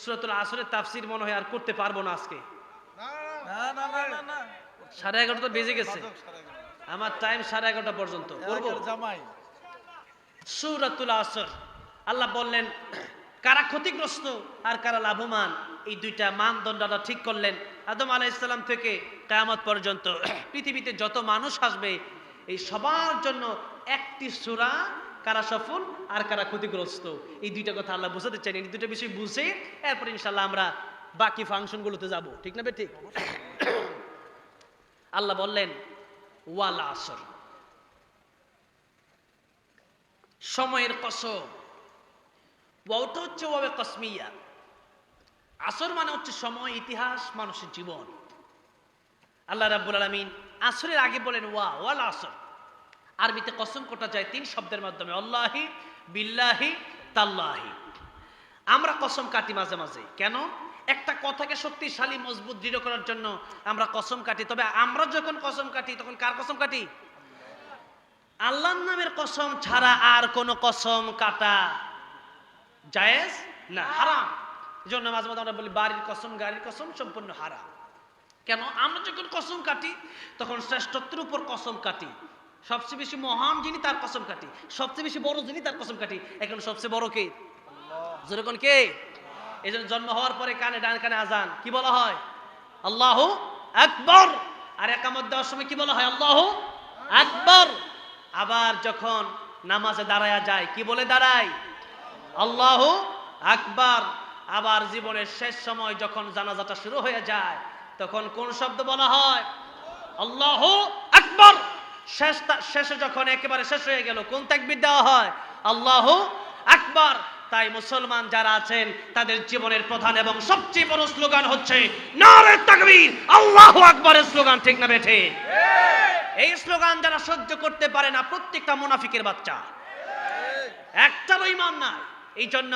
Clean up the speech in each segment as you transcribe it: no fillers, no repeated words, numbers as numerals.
সূরাতুল আসরের তাফসীর মনে হয় আর করতে পারবো না আজকে। না না না না না 11:30 তো বেজে গেছে, আমার টাইম 11:30 পর্যন্ত করব। জামাই সূরাতুল আসর আল্লাহ বললেন কারা ক্ষতিগ্রস্ত আর কারা লাভবান, এই দুইটা মানদণ্ডটা ঠিক করলেন। আদম আলাইহিস সালাম থেকে কিয়ামত পর্যন্ত পৃথিবীতে যত মানুষ আসবে এই সবার জন্য একটি সূরা, কারা সফল আর কারা ক্ষতিগ্রস্ত, এই দুইটা কথা আল্লাহ বোঝাতে চান। এই দুটো বিষয় বুঝে এরপর ইনশাআল্লাহ আমরা বাকি ফাংশনগুলোতে যাব, ঠিক না ঠিক? আল্লাহ বললেন ওয়াল আসর, সময়ের কসম। ওয়াওটা হচ্ছে ওয়াবে কসমিয়া, আসর মানে হচ্ছে সময়, ইতিহাস, মানুষের জীবন। আল্লাহ রাব্বুল আলামিন আসরের আগে বলেন ওয়াল আসর। আরবিতে কসম করা যায় 3 শব্দের মাধ্যমে, আল্লাহি, বিল্লাহি, তাল্লাহি। আমরা কসম কাটি মাঝে মাঝে, কেন? একটা কথাকে শক্তিশালী, মজবুত, দৃঢ় করার জন্য আমরা কসম কাটি। তবে আমরা যখন কসম কাটি তখন কার কসম কাটি? আল্লাহর নামের কসম ছাড়া আর কোনো কসম কাটা জায়েজ না, হারাম। এজন্য মাঝে মাঝে আমরা বলি বাড়ির কসম, গাড়ির কসম সম্পূর্ণ হারাম। কেন? আমরা যখন কসম কাটি তখন শ্রেষ্ঠত্বের উপর কসম কাটি, সবচেয়ে বেশি মহান যিনি তার কসম কাটি, সবচেয়ে বেশি বড় যিনি তার কসম কাটি। এখন সবচেয়ে বড় কে? যেরকম কে? এই জন্য জন্ম হওয়ার পরে কানে, ডান কানে আজান, কি বলা হয়? আল্লাহু আকবার। আর একামত দেওয়ার সময় কি বলা হয়? আল্লাহু আকবার। আবার যখন নামাজে দাঁড়ায়া যায় কি বলে দাঁড়ায়? আল্লাহু আকবার। আবার জীবনের শেষ সময় যখন জানাজাটা শুরু হয়ে যায় তখন কোন শব্দ বলা হয়? আল্লাহু আকবার। শেষে যখন একেবারে শেষ হয়ে গেল কোন তাকবীর দেওয়া হয়? আল্লাহু আকবার। তাই মুসলমান যারা আছেন তাদের জীবনের প্রধান এবং সবচেয়ে বড় স্লোগান হচ্ছে নারে তাকবীর, আল্লাহু আকবারের স্লোগান, ঠিক না বেঠে? এই স্লোগান যারা সহ্য করতে পারে না প্রত্যেকটা মুনাফিকের বাচ্চা, একটারও ঈমান নাই। এই জন্য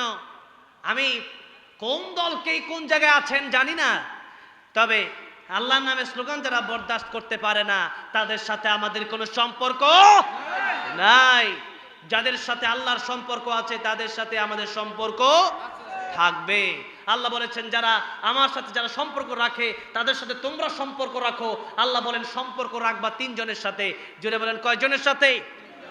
আমি কোন দলকে কোন জায়গায় আছেন জানি না, তবে আল্লাহর নামে স্লোগান যারা বরদাস্ত করতে পারে না তাদের সাথে আমাদের কোনো সম্পর্ক নাই। যাদের সাথে আল্লাহর সম্পর্ক আছে তাদের সাথে আমাদের সম্পর্ক থাকবে। আল্লাহ বলেছেন যারা আমার সাথে যারা সম্পর্ক রাখে তাদের সাথে তোমরা সম্পর্ক রাখো। আল্লাহ বলেন সম্পর্ক রাখবা 3 জনের সাথে। জোরে বলেন কয়জনের সাথে?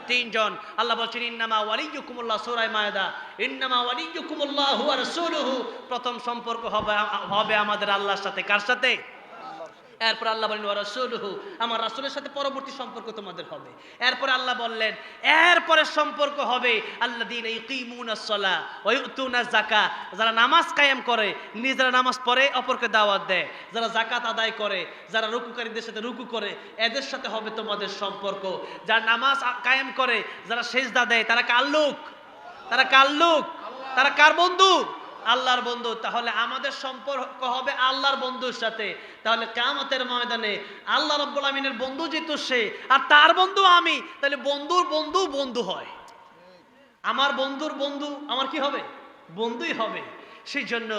3 জন। আল্লাহ বলছেন ইন্নামা ওয়ালিয়ুকুমুল্লাহ, সূরা মায়েদা, ইন্নামা ওয়ালিয়ুকুমুল্লাহু ওয়া রাসূলুহু। প্রথম সম্পর্ক হবে আমাদের আল্লাহর সাথে। কার সাথে? এরপর আল্লাহ বললেন ওয়া রাসূলুহু, আমার রাসূলের সাথে পরবর্তী সম্পর্ক তোমাদের হবে। এরপর আল্লাহ বললেন এরপরে সম্পর্ক হবে আল্লাযীনা ইউকিমুনাস সালাহ ওয়া ইউতুনাজ যাকাত, যারা নামাজ কায়েম করে, নিজেরা নামাজ পড়ে অপরকে দাওয়াত দেয়, যারা যাকাত আদায় করে, যারা রুকুকারীদের সাথে রুকু করে, এদের সাথে হবে তোমাদের সম্পর্ক। যারা নামাজ কায়েম করে, যারা সেজদা দেয়, তারা কার লোক? তারা কার লোক? তারা কার বন্ধু? আল্লাহর বন্ধু। তাহলে আমাদের সম্পর্ক হবে আল্লাহর বন্ধুর সাথে। তাহলে কিয়ামতের ময়দানে আল্লাহ রাব্বুল আমিনের বন্ধু যেহেতু সে আর তার বন্ধু আমি, তাহলে বন্ধুর বন্ধু বন্ধু হয়। আমার বন্ধুর বন্ধু আমার কি হবে? বন্ধুই হবে। সেই জন্য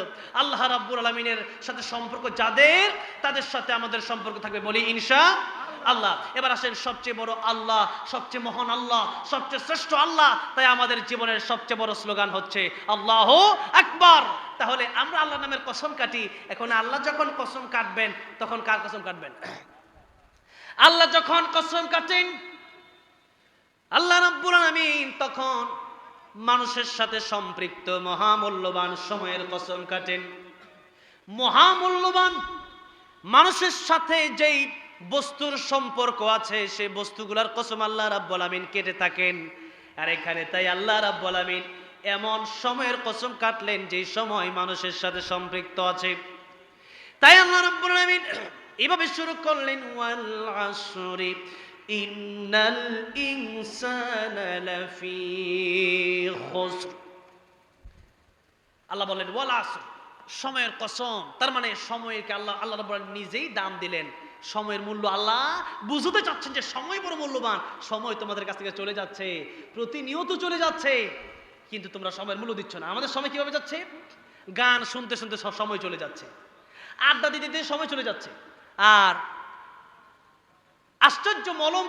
আল্লাহ রাব্বুল আমিনের সাথে সম্পর্ক যাদের, তাদের সাথে আমাদের সম্পর্ক থাকবে, বলি ইনশাআল্লাহ। এবার আসেন সবচেয়ে বড় আল্লাহ, সবচেয়ে মহান আল্লাহ, সবচেয়ে শ্রেষ্ঠ আল্লাহ। তাই আমাদের জীবনের সবচেয়ে বড় স্লোগান হচ্ছে আল্লাহু আকবার। তাহলে আমরা আল্লাহর নামের কসম কাটি। এখন আল্লাহ যখন কসম কাটবেন তখন কার কসম কাটবেন? আল্লাহ যখন কসম কাটেন আল্লাহ রাব্বুল আমিন তখন মানুষের সাথে সম্পৃক্ত মহামূল্যবান সময়ের কসম কাটেন। মহামূল্যবান মানুষের সাথে যেই বস্তুর সম্পর্ক আছে সেই বস্তুগুলোর কসম আল্লাহ রাব্বুল আমিন কেটে থাকেন। আর এখানে তাই আল্লাহ রাব্বুল আমিন এমন সময়ের কসম কাটলেন যে সময় মানুষের সাথে সম্পৃক্ত আছে। তাই আল্লাহ রাব্বুল আমিন এভাবে শুরু করলেন ওয়াল আসরি ইন্নাল ইনসানা লাফি খুসর। আল্লাহ বলেন ওয়াল আসর, সময়ের কসম। তার মানে সময়কে আল্লাহ রাব্বুল আলামিন নিজেই দাম দিলেন। সময়ের মূল্য আল্লাহ বুঝতে চাচ্ছেন যে সময় বড় মূল্যবান। সময় তোমাদের কাছ থেকে চলে যাচ্ছে, প্রতিনিয়ত চলে যাচ্ছে, কিন্তু তোমরা সময়ের মূল্য দিচ্ছ না। আমাদের সময় কিভাবে যাচ্ছে? গান শুনতে শুনতে সব সময় চলে যাচ্ছে, আড্ডা দিতে দিতে সময় চলে যাচ্ছে, আর আশ্চর্য মলম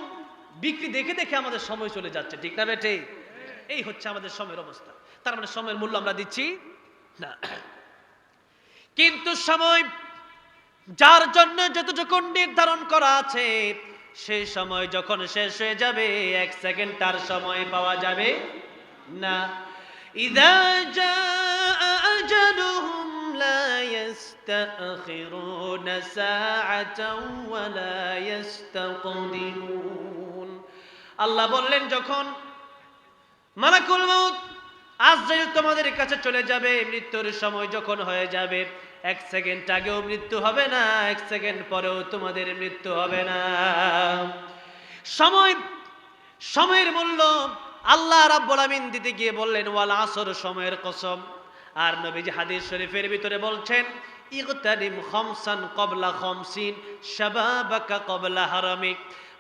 বিক্রি দেখে দেখে আমাদের সময় চলে যাচ্ছে, ঠিক না বেটে? এই হচ্ছে আমাদের সময়ের অবস্থা। তার মানে সময়ের মূল্য আমরা দিচ্ছি না। কিন্তু সময় যার জন্য যতটুকু নির্ধারণ করা আছে সেই সময় যখন শেষ হয়ে যাবে 1 সেকেন্ড তার সময় পাওয়া যাবে না। ইযা জাআ আজালুহুম লা ইস্তাখিরুনা সাআতাও ওয়া লা ইস্তাকদিমুন। আল্লাহ বললেন যখন মালাকুল মউত আজরাইল তোমাদের কাছে চলে যাবে, মৃত্যুর সময় যখন হয়ে যাবে 1 সেকেন্ড আগেও মৃত্যু হবে না, 1 সেকেন্ড পরেও তোমাদের মৃত্যু হবে না। সময়ের মূল্য আল্লাহ রাব্বুল আমিন দিতে গিয়ে বললেন ওয়াল আসর, সময়ের কসম। আর নবীজি হাদিস শরীফের ভিতরে বলছেন ইগতানিম খামসান ক্বাবলা খামসিন শাবাবাকা ক্বাবলা হারামিক।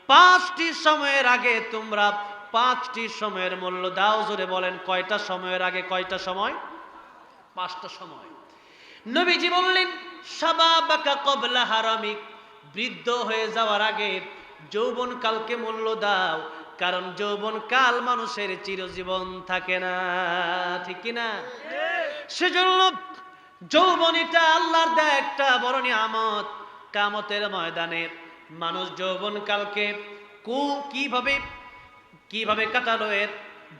5টি সময়ের আগে তোমরা 5টি সময়ের মূল্য দাও। জোরে বলেন কয়টা সময়ের আগে কয়টা সময়? 5টা সময়। নবীজি বললেন শাবাবাকা ক্বাবলা হারামিক, বৃদ্ধ হয়ে যাওয়ার আগে যৌবন কালকে মূল্য দাও, কারণ যৌবন কাল মানুষের চিরজীবন থাকে না, ঠিক কি না? সেজন্য যৌবন এটা আল্লাহর দেয়া একটা বড় নিয়ামত। কিয়ামতের ময়দানে মানুষ যৌবন কালকে কিভাবে কাটালো এর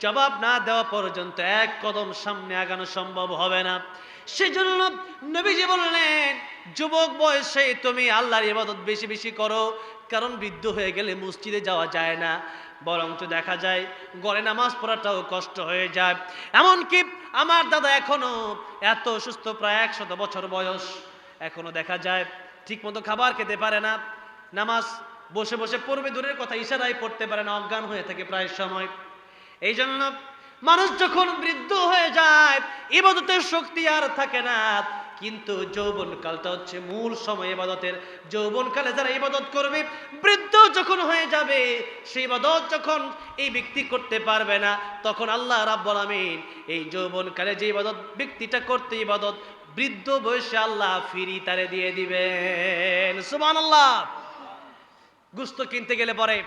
জবাব না দেওয়া পর্যন্ত এক কদম সামনে আগানো সম্ভব হবে না। সেজন্য নবীজি বললেন যুবক বয়সে তুমি আল্লাহর ইবাদত বেশি বেশি করো, কারণ বৃদ্ধ হয়ে গেলে মসজিদে যাওয়া যায় না, বরঞ্চ দেখা যায় ঘরে নামাজ পড়াটাও কষ্ট হয়ে যায়। এমনকি আমার দাদা এখনো এত অসুস্থ, প্রায় 100 বছর বয়স, এখনো দেখা যায় ঠিকমতো খাবার খেতে পারে না, নামাজ বসে বসে পড়বে দূরের কথা ইশারায় পড়তে পারে না, অজ্ঞান হয়ে থাকে প্রায় সময়। এই জন্য মানুষ যখন বৃদ্ধ হয়ে যায় ইবাদতের শক্তি আর থাকে না। কিন্তু যৌবন কালটা হচ্ছে মূল সময় ইবাদতের। যৌবন কালে যারা ইবাদত করবে, বৃদ্ধ যখন হয়ে যাবে সেই ইবাদত যখন এই ব্যক্তি করতে পারবে না, তখন আল্লাহ রাব্বুল আমিন এই যৌবন কালে যে ইবাদত ব্যক্তিটা করতে ইবাদত বৃদ্ধ বয়সে আল্লাহ ফিরি তারে দিয়ে দিবেন। সুবহানাল্লাহ। গোশত কিনতে গেলে পরে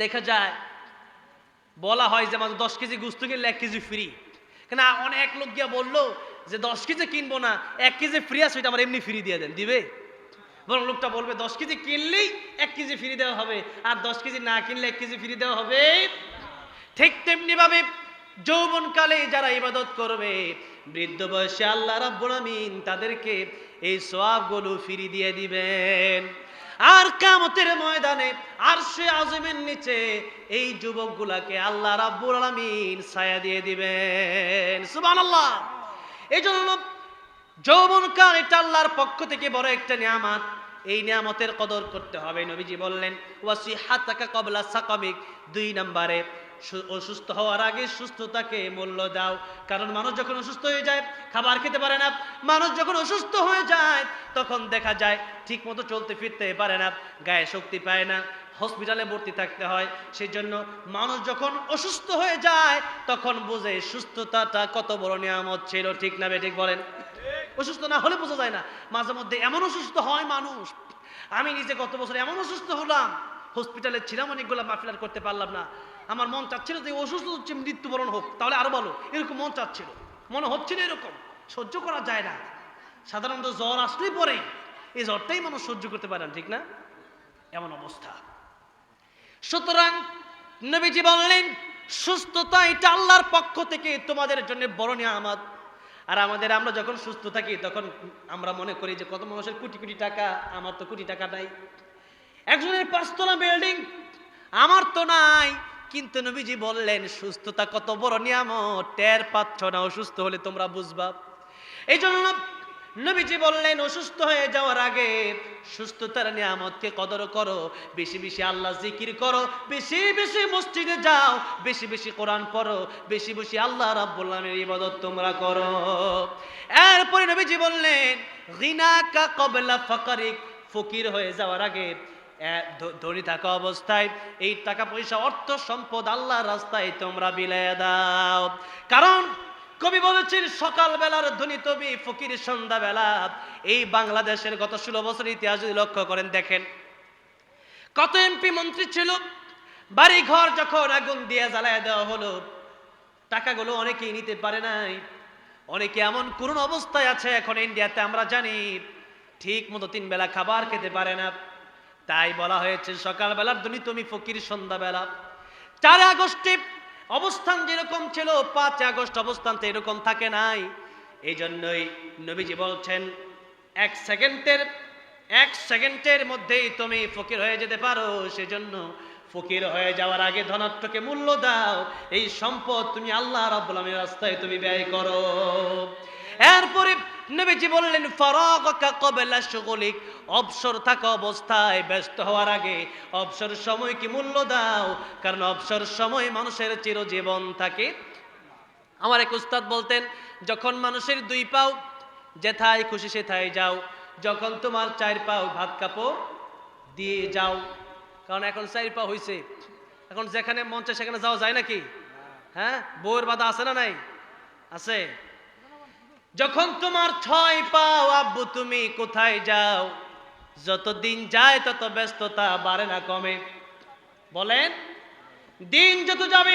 দেখা যায় বলা হয় যে আমাদের 10 কেজি গোশত কিনলে 1 কেজি ফ্রি। কেন অনেক লোক গিয়া বললো যে 10 কেজি কিনবো না, 1 কেজি ফ্রি আছে, ওইটা আমার এমনি ফ্রি দিয়ে দেন, দিবে? বরং লোকটা বলবে 10 কেজি কিনলেই 1 কেজি ফ্রি দেওয়া হবে, আর 10 কেজি না কিনলে 1 কেজি ফ্রি দেওয়া হবে। ঠিক তেমনি ভাবে যৌবন কালে যারা ইবাদত করবে বৃদ্ধ বয়সে আল্লাহ রাব্বুল আমিন তাদেরকে এই সওয়াবগুলো ফ্রি দিয়ে দিবেন। আর কিয়ামতের ময়দানে আরশে আযমের নিচে এই যুবকগুলাকে আল্লাহ রাব্বুল আলামিন ছায়া দিয়ে দিবেন। সুবহানাল্লাহ। এইজন্য যৌবনকাল এটা আল্লাহর পক্ষ থেকে বড় একটা নিয়ামত, এই নিয়ামতের কদর করতে হবে। নবীজি বললেন ওয়াসিহাতাকা ক্বাবলা সাকামিক, 2 নম্বরে অসুস্থ হওয়ার আগে সুস্থতাকে মূল্য দাও। কারণ মানুষ যখন অসুস্থ হয়ে যায় খাবার খেতে পারে না, মানুষ যখন অসুস্থ হয়ে যায় তখন দেখা যায় ঠিক মতো চলতে ফিরতে পারে না, গায়ে শক্তি পায় না, হসপিটালে ভর্তি থাকতে হয়। সেই জন্য মানুষ যখন অসুস্থ হয়ে যায় তখন বুঝে সুস্থতাটা কত বড় নিয়ামত ছিল, ঠিক না বেঠিক বলেন? অসুস্থ না হলে বোঝা যায় না। মাঝে মধ্যে এমন অসুস্থ হয় মানুষ, আমি নিজে গত বছর এমন অসুস্থ হলাম, হসপিটালে ছিলাম, অনেকগুলো মাহফিল করতে পারলাম না। আমার মন চাচ্ছিল যে অসুস্থ হচ্ছে মৃত্যুবরণ হোক, তাহলে আরো ভালো, এরকম মন চাচ্ছিল, মনে হচ্ছিল এরকম, সহ্য করা যায় না। সাধারণত জ্বর আসলেই পরে এই জ্বরটাই মানুষ সহ্য করতে পারে না, ঠিক না? এমন অবস্থা। সুতরাং নবীজি বললেন সুস্থতা এটা আল্লাহর পক্ষ থেকে তোমাদের জন্য বড় নিয়ামত। আর আমরা যখন সুস্থ থাকি তখন আমরা মনে করি যে কত মানুষের কোটি কোটি টাকা, আমার তো কোটি টাকা নাই। একজনের 5 তলা বিল্ডিং, আমার তো নাই। কিন্তু নবীজি বললেন সুস্থতা কত বড় নিয়ামত, টের পাচ্ছ না, অসুস্থ হলে তোমরা বুঝবা। এই জন্য নবীজি বললেন অসুস্থ হয়ে যাওয়ার আগে সুস্থতার নিয়ামতকে কদর করো, বেশি বেশি আল্লাহ জিকির করো, বেশি বেশি মসজিদে যাও, বেশি বেশি কোরআন পড়ো, বেশি বেশি আল্লাহ রাব্বুল আলামিনের ইবাদত তোমরা করো। এরপরে নবীজি বললেন গিনাকা ক্বাবলা ফাকরিক, ফকির হয়ে যাওয়ার আগে ধনী থাকা অবস্থায় এই টাকা পয়সা অর্থ সম্পদ আল্লাহর রাস্তায় তোমরা বিলাইয়া দাও। কারণ কবি বলেছেন সকাল বেলার ধনী তবি ফকির সন্ধ্যা বেলা। এই বাংলাদেশের গত 16 বছরের ইতিহাস যদি লক্ষ্য করেন দেখেন কত এমপি মন্ত্রী ছিল, বাড়ি ঘর যখন আগুন দিয়ে জ্বালায় দেওয়া হলো টাকাগুলো অনেকেই নিতে পারে নাই, অনেকে এমন করুণ অবস্থায় আছে এখন ইন্ডিয়াতে, আমরা জানি ঠিক মতো 3 বেলা খাবার খেতে পারে না। তাই বলা হয়েছে সকালবেলার ধনী তুমি ফকির, সন্ধ্যাবেলা। 4 আগস্টে অবস্থান যেরকম ছিল 5 আগস্ট অবস্থান তো এরকম থাকে নাই। এই জন্যই নবীজি বলছেন 1 সেকেন্ডের মধ্যেই তুমি ফকির হয়ে যেতে পারো। সেজন্য ফকির হয়ে যাওয়ার আগে ধনাত্মকে মূল্য দাও। এই সম্পদ তুমি আল্লাহ রাব্বুল আলামিনের রাস্তায় তুমি ব্যয় করো। এরপরে নবীজি বললেন ফারাগাকা ক্বাবলা শুগুলিক, অবসর থাকা অবস্থায় ব্যস্ত হওয়ার আগে অবসর সময় কি মূল্য দাও, কারণ অবসর সময় মানুষের চিরজীবন থাকে। আমার এক উস্তাদ বলতেন, যখন মানুষের 2 পাও যেথায় খুশি সেথায় যাও, যখন তোমার 4 পাও ভাত কাপড় দিয়ে যাও। কারণ এখন 4 পা হইছে, এখন যেখানে মন চায় সেখানে যাওয়া যায় নাকি? হ্যাঁ, বউয়ের বাধা আছে না নাই? আছে। যখন তোমার 6 পাও আব্বু তুমি কোথায় যাও? যতদিন যায় তত ব্যস্ততা বাড়ে না কমে? বলেন, দিন যত যাবে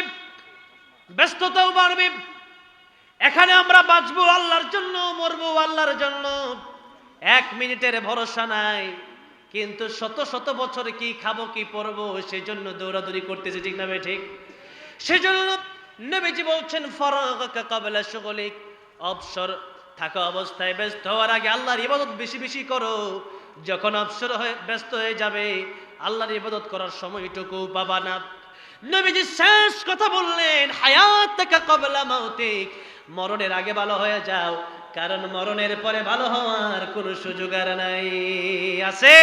ব্যস্ততাও বাড়বে। এখানে আমরা বাঁচবো আল্লাহর জন্য, মরবো আল্লাহর জন্য। 1 মিনিটের ভরসা নাই, কিন্তু শত শত বছর কি খাবো কি পরবো সেজন্য দৌড়াদৌড়ি করতেছে, ঠিক না ভাই? ঠিক। সেজন্য নবীজি বলছেন ফারাগাকা ক্বাবলা শুগুলিক, অবসর থাকা অবস্থায় ব্যস্ত হওয়ার আগে আল্লাহর ইবাদত বেশি বেশি করো। যখন অবসর হয়ে ব্যস্ত হয়ে যাবে আল্লাহর ইবাদত করার সময়টুকু পাবা না। নবীজি শেষ কথা বললেন হায়াতাকা ক্বাবলা মাউতিক, মরণের আগে ভালো হয়ে যাও, কারণ মরণের পরে ভালো হওয়ার কোনো সুযোগ আর নাই। আছে?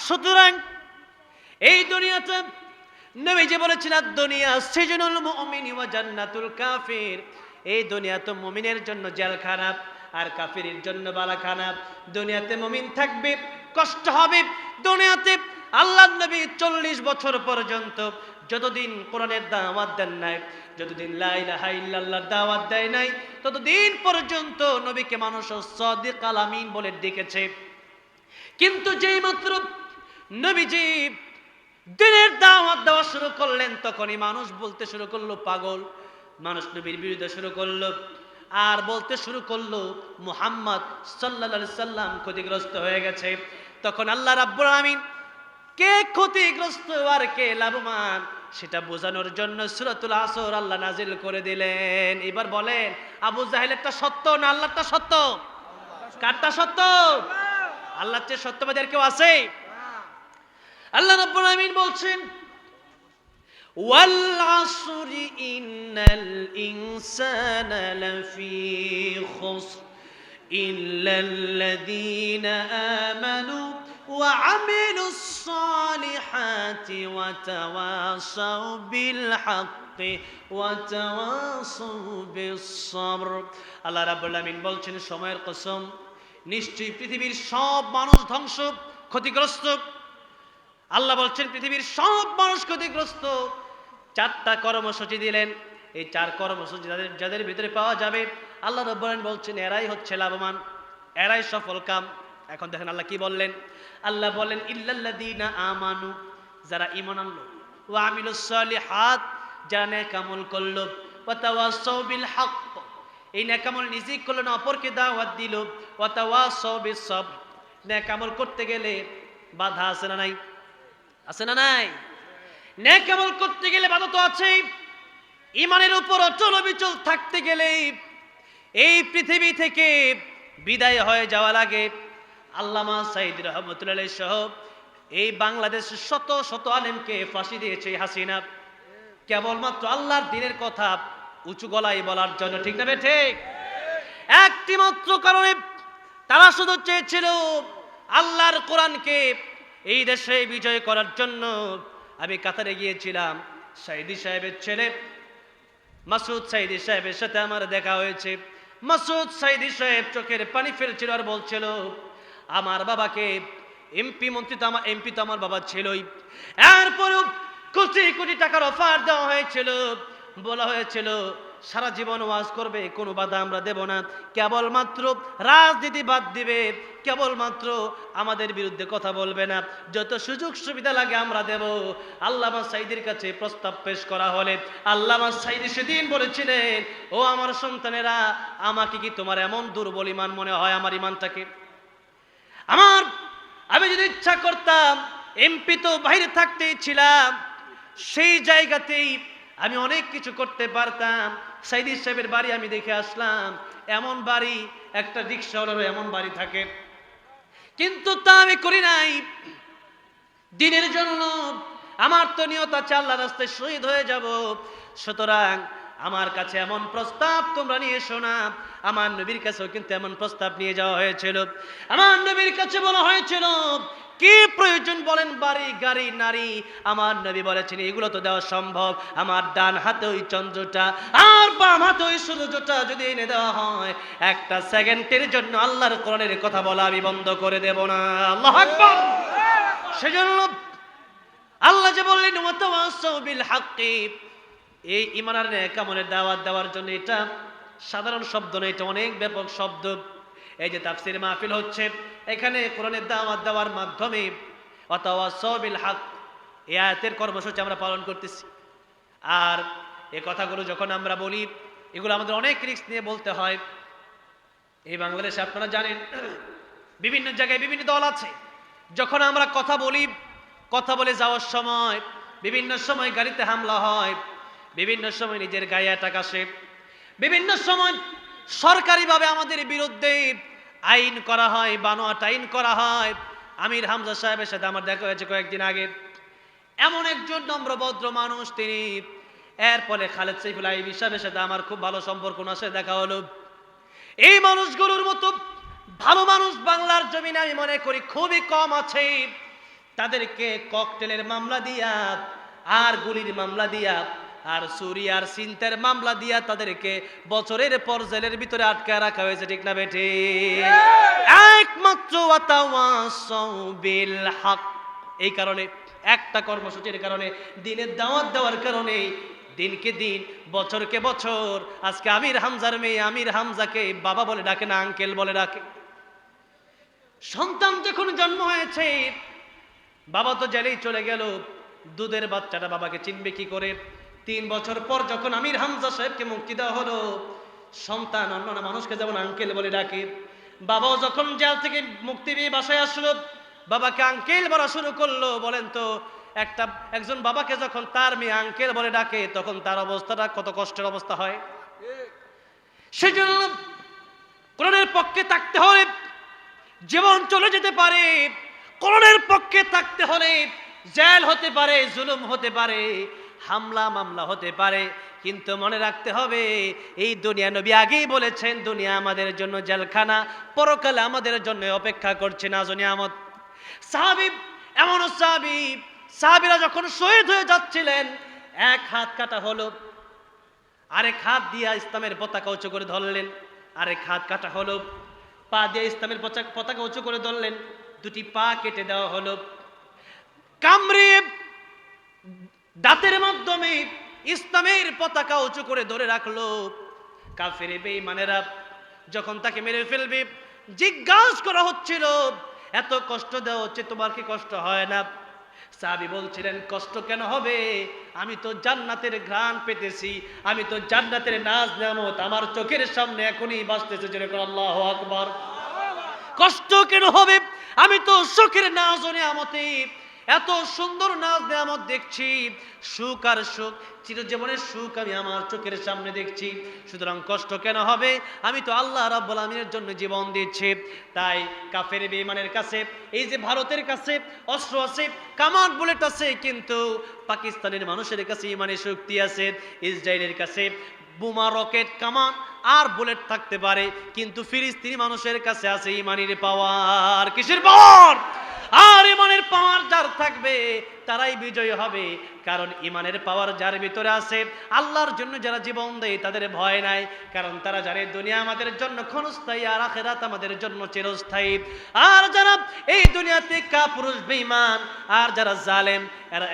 সুতরাং এই দুনিয়াতে নবীজি বলেছেন দুনিয়া সিজনুল মুমিনি ওয়া জান্নাতুল কাফির, এই দুনিয়া তো মুমিনের জন্য জেলখানা আর কাফিরের জন্য বালাখানা। দুনিয়াতে মুমিন থাকবে, কষ্ট হবে। দুনিয়াতে আল্লাহর নবী 40 বছর পর্যন্ত যতদিন কোরআনের দাওয়াত দেন নাই, যতদিন লা ইলাহা ইল্লাল্লাহর দাওয়াত দেয় নাই, ততদিন পর্যন্ত নবীকে মানুষ সাদিক আল আমিন বলে ডেকেছে। কিন্তু যেই মাত্র নবীজি দিনের দাওয়াত দেওয়া শুরু করলেন তখনই মানুষ বলতে শুরু করলো পাগল। মানুষ নবীর বিরুদ্ধে শুরু করলো আর বলতে শুরু করলো মুহাম্মদ সাল্লাল্লাহু আলাইহি সাল্লাম ক্ষতিগ্রস্ত হয়ে গেছে। তখন আল্লাহ রাব্বুল আমিন কে ক্ষতিগ্রস্ত আর কে লাভবান সেটা বোঝানোর জন্য সূরাতুল আসর আল্লাহ নাজিল করে দিলেন। এবার বলেন, আবু জাহেলেরটা সত্য না আল্লাহরটা সত্য? কারটা সত্য? আল্লাহর চেয়ে সত্যবাদী আর কেউ আছে? আল্লাহ রাব্বুল আমিন বলছেন ওয়াল আসরি ইন্নাল ইনসানা লাফি খুসর ইল্লাল্লাযীনা আমানু ওয়া আমিলুস সালিহাতি ওয়া তাওয়াসাউ বিল হাক্কি ওয়া তাওয়াসাউ বিস sabr। আল্লাহ রাব্বুল আমিন বলছেন সময়ের কসম, নিশ্চয়ই পৃথিবীর সব মানুষ ধ্বংস, ক্ষতিগ্রস্ত। আল্লাহ বলছেন পৃথিবীর সব মানুষ ক্ষতিগ্রস্ত। 4টা কর্মসূচি দিলেন। এই 4 কর্মসূচি যাদের ভিতরে পাওয়া যাবে আল্লাহ রাব্বুল আলামিন বলছেন এরাই হচ্ছে লাভবান, এরাই সফল কাম। এখন দেখেন আল্লাহ কি বললেন। আল্লাহ বললেন ইল্লাল্লাযীনা আমানু, যারা ঈমান আনলো, ওয়া আমিলুস সালিহাত, যারা নেক আমল করলো, ওয়া তাওয়াসাউ বিল হক, এই নেক আমল নিজেই করলো না অপরকে দাওয়াত দিল, ওয়া তাওয়াসাউ বিস sabr, নেক আমল করতে গেলে বাধা আছে না নাই? আছে না নাই? নেক আমল করতে গেলে বাধা তো আছেই। ঈমানের উপর অচল অবিচল থাকতে গেলে এই পৃথিবী থেকে বিদায় হয়ে যাওয়া লাগে। আল্লামা সাঈদী রাহমাতুল্লাহ আলাইহি সহ এই বাংলাদেশের শত শত আলেমকে ফাঁসি দিয়েছে হাসিনা, কেবলমাত্র আল্লাহর দ্বীনের কথা উঁচু গলায় বলার জন্য, ঠিক না বে ঠিক? একটি মাত্র কারণে, তারা শুধু চেয়েছিল আল্লাহর কোরআনকে এই দেশে বিজয় করার জন্য। আমি কাতারে গিয়েছিলাম, সাঈদী সাহেবের ছেলে মাসুদ সাঈদী সাহেবের সাথে আমার দেখা হয়েছে। মাসুদ সাঈদী সাহেব চোখের পানি ফেলছিল আর বলছিল আমার বাবাকে এমপি মন্ত্রী তো আমার এমপি তো আমার বাবা ছিলই, এরপরেও কোটি কোটি টাকার অফার দেওয়া হয়েছিল, বলা হয়েছিল সারা জীবন ওয়াজ করবে, কোনো বাধা আমরা দেব না। কেবলমাত্র রাজনীতি বাদ দিবে, কেবলমাত্র আমাদের বিরুদ্ধে কথা বলবে না, যত সুযোগ সুবিধা লাগে আমরা দেব। আল্লামা সাঈদীর কাছে প্রস্তাব পেশ করা হলে আল্লামা সাঈদী সেদিন বলেছিলেন, ও আমার সন্তানেরা, আমাকে কি তোমার এমন দুর্বল ইমান মনে হয়? আমার ইমানটাকে আমি যদি ইচ্ছা করতাম, এমপি তো বাইরে থাকতেই ছিলাম, সেই জায়গাতেই আমি অনেক কিছু করতে পারতাম। সাঈদী সাহেবের বাড়ি আমি দেখে আসলাম, এমন বাড়ি, একটা রিক্সাওয়ালারও এমন বাড়ি থাকে, কিন্তু তা আমি করি নাই। দিনের জন্য আমার তো নিয়ত আছে আল্লাহর রাস্তায় শহীদ হয়ে যাব। সুতরাং আমার কাছে এমন প্রস্তাব তোমরা নিয়ে এসো না। আমার নবীর কাছেও কিন্তু এমন প্রস্তাব নিয়ে যাওয়া হয়েছিল। আমার নবীর কাছে বলা হয়েছিল, কি প্রয়োজন বলেন, বাড়ি, গাড়ি, নারী? আমার নবী বলেছেন, এগুলো তো দেওয়া সম্ভব। আমার ডান হাতে ওই চন্দ্রটা আর বাম হাতে ওই সূর্যটা যদি এনে দেওয়া হয়, একটা সেকেন্ডের জন্য আল্লাহর কোরআনের কথা বলা আমি বন্ধ করে দেব না। আল্লাহু আকবার। সেজন্য আল্লাহ যে বললেন, ওয়াতাওয়াসাউ বিল হাক্কি, এই ঈমান আর নেক আমলের দাওয়াত দেওয়ার জন্য এটা সাধারণ শব্দ নয়, এটা অনেক ব্যাপক শব্দ। এই যে তাফসীর মাহফিল হচ্ছে, এখানে কোরআনের দাওয়াত দেওয়ার মাধ্যমে ওয়াতাওয়াসাউ বিল হক, এই আয়াতের কর্মসূচি আমরা পালন করতেছি। আর এই কথাগুলো যখন আমরা বলি, এগুলো আমাদের অনেক রিস্ক নিয়ে বলতে হয়। এই বাংলাদেশে আপনারা জানেন, বিভিন্ন জায়গায় বিভিন্ন দল আছে। যখন আমরা কথা বলি, কথা বলে যাওয়ার সময় বিভিন্ন সময় গাড়িতে হামলা হয়, বিভিন্ন সময় নিজের গায়ে অ্যাটাক আসে, বিভিন্ন সময় সরকারিভাবে আমাদের বিরুদ্ধে আইন করা হয়, বানোয়াট আইন করা হয়। আমির হামজা সাহেবের সাথে আমার দেখা হয়েছে কয়েকদিন আগে। এমন একজন নম্রভদ্র মানুষ তিনি। এরপরে খালেদ সাইফুল আইবি সাহেবের সাথে আমার খুব ভালো সম্পর্ক, ওনার সাথে দেখা হলো। এই মানুষগুলোর মতো ভালো মানুষ বাংলার জমিনে আমি মনে করি খুবই কম আছে। তাদেরকে ককটেলের মামলা দিয়া, আর গুলির মামলা দিয়া, আর চুরি আর ছিনতাইয়ের মামলা দিয়া তাদেরকে বছরের পর জেলের ভিতরে আটকায় রাখা হয়েছে, ঠিক না বেঠি? একমাত্র ওয়াতাওয়াসাউ বিল হক, এই কারণে একটা কর্মসূচির কারণে, দিনের দাওয়াত দেওয়ার কারণে দিনকে দিন, বছরকে বছর, আজকে আমির হামজার মেয়ে আমির হামজাকে বাবা বলে ডাকে না, আঙ্কেল বলে ডাকে। সন্তান যখন জন্ম হয়েছে, বাবা তো জেলেই চলে গেল, দুধের বাচ্চাটা বাবাকে চিনবে কি করে? 3 বছর পর যখন আমির হামজা সাহেবকে মুক্তি দেওয়া হলো, সন্তান অন্য মানুষকে যেমন আঙ্কেল বলে ডাকে, বাবাও যখন জেল থেকে মুক্তি পেয়ে বাসায় আসলো, বাবাকে আঙ্কেল বলা শুরু করলো। বলেন তো, একজন বাবাকে যখন তার মেয়ে আঙ্কেল বলে ডাকে, তখন তার অবস্থাটা কত কষ্টের অবস্থা হয়। সেজন্য কোরআনের পক্ষে থাকতে হলে জীবন চলে যেতে পারে, কোরআনের পক্ষে থাকতে হলে জেল হতে পারে, জুলুম হতে পারে, হামলা মামলা হতে পারে, কিন্তু মনে রাখতে হবে, এই দুনিয়া, নবী আগেই বলেছেন, দুনিয়া আমাদের জন্য জেলখানা, পরকালে আমাদের জন্য অপেক্ষা করছে নাজ নিয়ামত। সাহাবী, এমন সাহাবীরা যখন শহীদ হয়ে যাচ্ছিলেন, এক হাত কাটা হলো, আরেক হাত দিয়ে ইসলামের পতাকা উঁচু করে ধরলেন, আরেক হাত কাটা হলো, পা দিয়ে ইসলামের পতাকা উঁচু করে ধরলেন, দুটি পা কেটে দেওয়া হলো। কামড়ে দাঁতের মাধ্যমে ইসলামের পতাকা উঁচু করে ধরে রাখলো। কাফের বেঈমানেরা যখন তাকে মেরে ফেলবে, জিজ্ঞাসা করা হচ্ছিল, এত কষ্ট দেওয়া হচ্ছে, তোমার কি কষ্ট হয় না? সাহাবী বলছিলেন, কষ্ট কেন হবে? আমি তো জান্নাতের ঘ্রাণ পেতেছি, আমি তো জান্নাতের নাজ নেয়ামত আমার চোখের সামনে এখনই বাজতেছে, যেরকম আল্লাহু আকবার। কষ্ট কেন হবে? আমি তো সুখের নাজ ও নেয়ামতে, এত সুন্দর নাজ নেয়ামত দেখছি, সুখ আর সুখ, চিরজীবনের সুখ আমি আমার চোখের সামনে দেখছি, সুতরাং কষ্ট কেন হবে? আমি তো আল্লাহ রাব্বুল আমিনের জন্য জীবন দিচ্ছি। তাই কাফের বেঈমানের কাছে, এই যে ভারতের কাছে অস্ত্র আছে, কামান বুলেট আছে, কিন্তু পাকিস্তানের মানুষের কাছে ইমানের শক্তি আছে। ইসরায়েলের কাছে বোমা, রকেট, কামান আর বুলেট থাকতে পারে, কিন্তু ফিলিস্তিনি মানুষের কাছে আছে ইমানের পাওয়ার। কিসের পাওয়ার? আর ইমানের পাওয়ার যার থাকবে তারাই বিজয়ী হবে। কারণ ইমানের পাওয়ার যার ভিতরে আছে, আল্লাহর জন্য যারা জীবন দেয় তাদের ভয় নাই। কারণ তারা জানে দুনিয়া আমাদের জন্য ক্ষণস্থায়ী, আর আখিরাত আমাদের জন্য চিরস্থায়ী। আর যারা এই দুনিয়াতে কাপুরুষ বেঈমান আর যারা জালেম,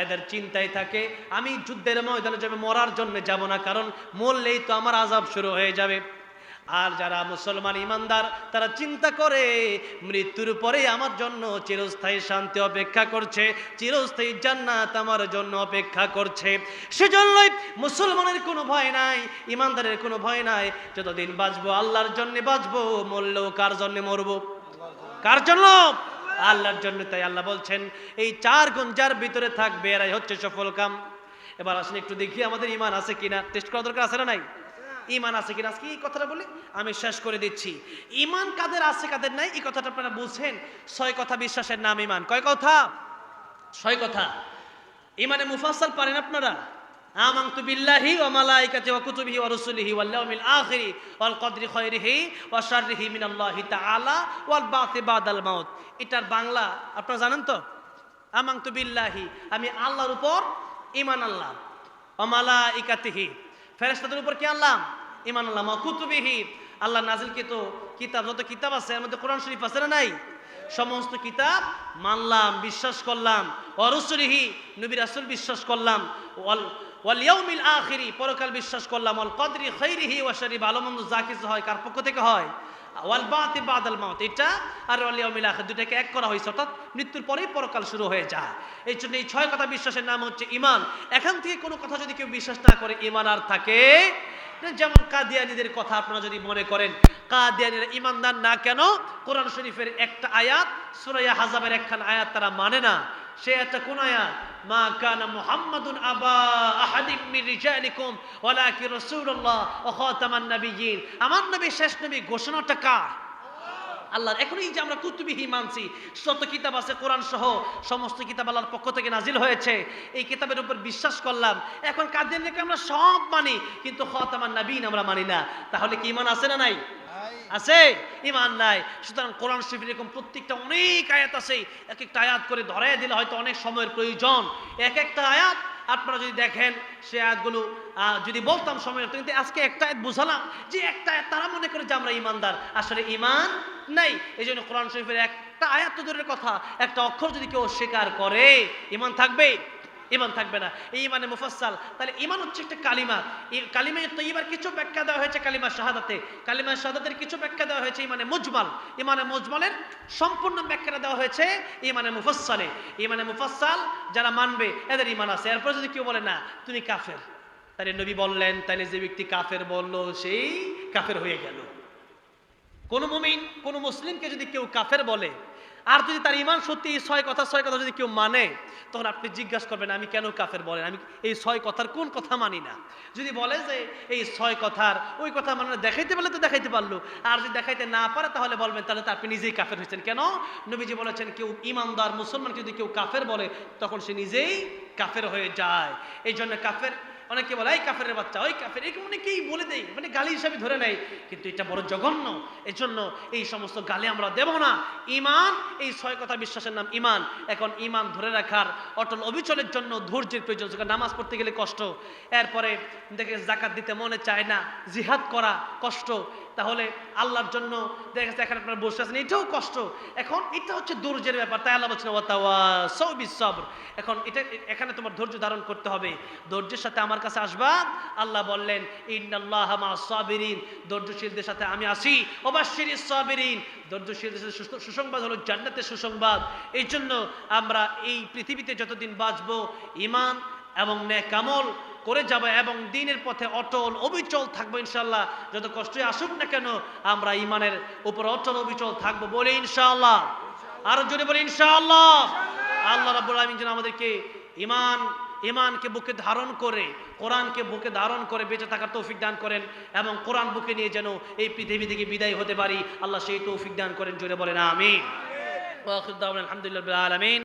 এদের চিন্তায় থাকে আমি যুদ্ধের ময়দানে যাবে, মরার জন্য যাব না, কারণ মরলেই তো আমার আযাব শুরু হয়ে যাবে। আর যারা মুসলমান ইমানদার তারা চিন্তা করে মৃত্যুর পরে আমার জন্য চিরস্থায়ী শান্তি অপেক্ষা করছে, চিরস্থায়ী জান্নাত আমার জন্য অপেক্ষা করছে। সেজন্যই মুসলমানের কোনো ভয় নাই, ইমানদারের কোনো ভয় নাই। যতদিন বাঁচবো আল্লাহর জন্য বাঁচবো, মরলেও কার জন্য মরবো? কার জন্য? আল্লাহর জন্য। তাই আল্লাহ বলছেন এই চার গুণ যার ভিতরে থাকবে এরাই হচ্ছে সফল কাম। এবার আসলে একটু দেখি আমাদের ইমান আছে কিনা, টেস্ট করা দরকার আছে না নাই? ইমান আছে কিনা আজকে এই কথাটা বলি আমি শেষ করে দিচ্ছি। ইমান কাদের আছে কাদের নাই এই কথাটা আপনারা বুঝছেন। 6 কথা বিশ্বাসের নাম ইমান। কয় কথা? 6 কথা। ইমানে মুফাসসাল পারেন আপনারা? আমানতু বিল্লাহি ওয়া মালাইকাতিহি ওয়া কুতুবিহি ওয়া রুসুলিহি ওয়াল ইয়াউমিল আখিরি ওয়াল কদরি খায়রিহি ওয়া শাররিহি মিনাল্লাহি তাআলা ওয়াল বা'থি বাদাল মাউত। এটার বাংলা আপনারা জানেন তো? আমানতু বিল্লাহি, আমি আল্লাহর উপর ঈমান আনলাম। ওয়া মালাইকাতিহি, ফেরেশতাদের উপর কি আনলাম? ঈমান আনলাম। ওয়া কুতুবিহি, আল্লাহ নাযিলকৃত কিতাব, যত কিতাব আছে এর মধ্যে কোরআন শরীফ আছে না নাই? সমস্ত কিতাব মানলাম, বিশ্বাস করলাম। ওয়া রুসুলিহি, নবী রাসূল বিশ্বাস করলাম। ওয়াল ইয়াউমিল আখিরি, পরকাল বিশ্বাস করলাম। ওয়াল কদরি খায়রিহি ওয়া শাররিহি, ভালো মন্দ যা কিছু হয় কার পক্ষ থেকে হয়? ওয়াল বা'থি বাদাল মাউত, এটা আর ওয়াল ইয়াউমিল আখির দুটাকে এক করা হয়েছে, অর্থাৎ মৃত্যুর পরেই পরকাল শুরু হয়ে যায়। এই জন্য এই 6 কথা বিশ্বাসের নাম হচ্ছে ঈমান। এখান থেকে কোনো কথা যদি কেউ বিশ্বাস না করে ঈমান আর থাকে। যেমন কাদিয়ানীদের কথা আপনারা যদি মনে করেন, কাদিয়ানীরা ঈমানদার না কেন? কোরআন শরীফের একটা আয়াত, সূরা আহজাবের একখান আয়াত তারা মানে না। সে একটা কোন আয়াত? মা কানা মুহাম্মাদুন আবা আহাদিম মির রিজালিকুম ওয়ালাকিন রাসূলুল্লাহ ওয়া খাতামান নাবিয়্যিন। আমার নবী শেষ নবী, ঘোষণাটা কার? আল্লাহর। এখন এই যে আমরা কুতুবিহি মানছি, যত কিতাব আছে কোরআন সহ সমস্ত কিতাব আল্লাহর পক্ষ থেকে নাজিল হয়েছে, এই কিতাবের উপর বিশ্বাস করলাম। এখন কাদিয়ানীকে আমরা সব মানি, কিন্তু খাতামান নাবিয়্যিন আমরা মানি না। তাহলে কি ঈমান আছে না নাই? আছে, ঈমান নাই। সুতরাং কোরআন শরীফের এরকম প্রত্যেকটা অনেক আয়াত আছে, এক একটা আয়াত করে ধরায় দিলে হয়তো অনেক সময়ের প্রয়োজন। এক একটা আয়াত আপনারা যদি দেখেন, সে আয়াতগুলো যদি বলতাম সময়, কিন্তু আজকে একটা আয়াত বুঝালাম যে একটা আয়াত তারা মনে করে যে আমরা ঈমানদার, আসলে ঈমান নাই। এই জন্য কোরআন শরীফের একটা আয়াত তো দূরের কথা, একটা অক্ষর যদি কেউ অস্বীকার করে ঈমান থাকবে? ঈমান থাকবে না। এই ঈমানে মুফাসসাল। তাহলে ঈমান হচ্ছে একটা কালিমা। এই কালিমায়ে তাইয়্যিবার কিছু ব্যাখ্যা দেওয়া হয়েছে কালিমা শাহাদাতে, কালিমা শাহাদাতের কিছু ব্যাখ্যা দেওয়া হয়েছে ঈমানে মুজমাল, ঈমানে মুজমালের সম্পূর্ণ ব্যাখ্যা দেওয়া হয়েছে ঈমানে মুফাসসালে। ঈমানে মুফাসসাল যারা মানবে এদের ঈমান আছে। এরপর যদি কেউ বলে না তুমি কাফের, তাহলে নবী বললেন তাহলে যে ব্যক্তি কাফের বলল সেই কাফের হয়ে গেল। কোন মুমিন কোন মুসলিমকে যদি কেউ কাফের বলে, আর যদি তার ঈমান সত্যি এই 6 কথা যদি কেউ মানে, তখন আপনি জিজ্ঞাসা করবেন আমি কেন কাফের বলেন, আমি এই 6 কথার কোন কথা মানি না। যদি বলে যে এই 6 কথার ওই কথা মানে দেখাইতে পারলে তো দেখাইতে পারলো, আর যদি দেখাইতে না পারে তাহলে বলবেন তাহলে তো আপনি নিজেই কাফের হয়েছেন। কেন? নবীজি বলেছেন কেউ ঈমানদার মুসলমান যদি কেউ কাফের বলে তখন সে নিজেই কাফের হয়ে যায়। এই জন্য কাফের, অনেকে বলে এই কাফেরের বাচ্চা, ওই কাফের, এই অনেকেই বলে দেয়, মানে গালি হিসাবে ধরে নেয়, কিন্তু এটা বড় জঘন্য। এই জন্য এই সমস্ত গালি আমরা দেব না। ঈমান, এই 6 কথা বিশ্বাসের নাম ঈমান। এখন ঈমান ধরে রাখার অটল অবিচলের জন্য ধৈর্যের প্রয়োজন। নামাজ পড়তে গেলে কষ্ট, এরপরে দেখে যাকাত দিতে মনে চায় না, জিহাদ করা কষ্ট, তাহলে আল্লাহর জন্য দেখা যাচ্ছে এখানে আপনারা বসে আছেন, এটাও কষ্ট। এখন এটা হচ্ছে ধৈর্যের ব্যাপার। তাই আল্লাহ বলছেন ওয়াতাওয়াসাউ বিস-সাবর। এখন এটা এখানে তোমার ধৈর্য ধারণ করতে হবে। ধৈর্যের সাথে আমার কাছে আসবা। আল্লাহ বললেন ইন্নাল্লাহা মা'আস-সাবিরিন, ধৈর্যশীলদের সাথে আমি আছি। ওয়াবাশশিরিস-সাবিরিন, ধৈর্যশীলদের সাথে সুসংবাদ হলো জান্নাতের সুসংবাদ। এই জন্য আমরা এই পৃথিবীতে যতদিন বাঁচবো ঈমান এবং নেক আমল করে যাব এবং দ্বীনের পথে অটল অবিচল থাকবো ইনশাআল্লাহ। যত কষ্টই আসুক না কেন আমরা ঈমানের উপর অটল অবিচল থাকবো বলে ইনশাআল্লাহ। আরো জোরে বলে ইনশাআল্লাহ। আল্লাহ রাব্বুল আলামিন যেন আমাদেরকে ঈমানকে বুকে ধারণ করে, কোরআনকে বুকে ধারণ করে বেঁচে থাকার তৌফিক দান করেন, এবং কোরআন বুকে নিয়ে যেন এই পৃথিবী থেকে বিদায় হতে পারি। আল্লাহ সেই তৌফিক দান করেন। জোরে বলেন আমিন। ওয়া আখিরু দাওয়ানা আলহামদুলিল্লাহি রাব্বিল আলামিন।